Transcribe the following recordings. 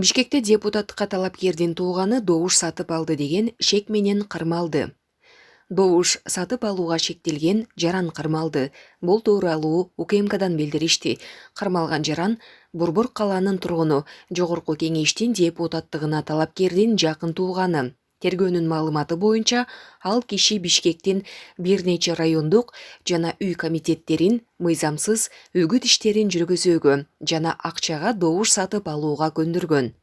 Бишкекте депутаттыкка талапкердин тууганы добуш сатып алды деген шек менен кармалды. Добуш сатып алууга шектелген жаран кармалды. Бул тууралуу УКМКдан билдиришти. Кармалган жаран Борбор калаанын тургуну, жогорку кеңештин депутаттыгына талапкердин жакын тууганы. Тергөөнүн маалыматы боюнча, ал киши Бишкектин бир нече райондук жана үй комитеттерин мыйзамсыз үгүт иштерин жүргүзүүгө жана акчага добуш сатып алууга көндүргөн.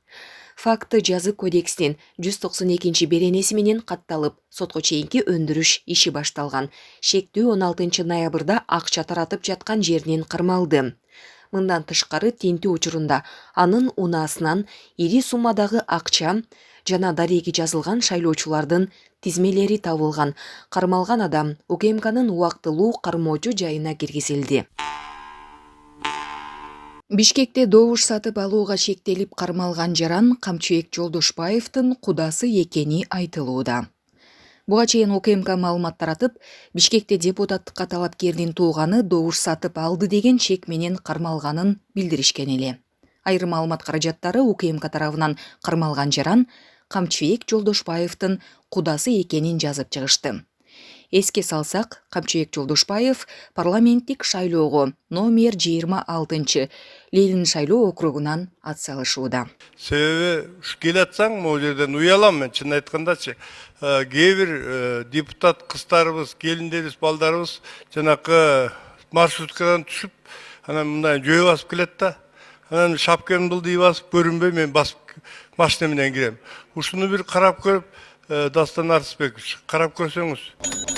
Факты жазык кодекстин 192 беренеси менен катталып, сотко чейинки өндүрүш иши башталган. Шектүү 16 ноябрда акча таратып жаткан жеринен кармалды. Мындан тышкары тинтүү учурунда анын унаасынан ири суммадагы акча жана дареги жазылган шайлоочулардын тизмелери табылган. Кармалган адам УКМКнын убактылуу кармоочу жайына киргизилди. Бишкекте добуш сатып алууга шектелип кармалган жаран Камчыбек Жолдошбаевдин кудасы экени айтылууда. Буга чейин УКМК маалымат таратып, Бишкекте депутаттыкка талапкердин тууганы добуш сатып алды деген шек менен кармалганын билдиришкен эле. Айрым маалымат каражаттары УКМК тарабынан кармалган жаран Камчыбек Жолдошбаевдин кудасы экенин жазып чыгышты. Эске салсак, Камчыбек Жолдошбаев парламенттик шайлоого номер 26 Ленин шайлоо округунан ат салышууда. Себеби келатсаң, могу жерден уялам мен, чын айткандачы. Кээ бир депутат кыздарыбыз, келиндерибиз, балдарыбыз жанакы маршруткадан түшүп, анан мындай жөө басып келет да. Анан шапкамды былдый басып көрүнбөй мен басып машина менен кирем. Ушуну бир карап көрүп, Дастан Арсбекович, карап көрсөңүз.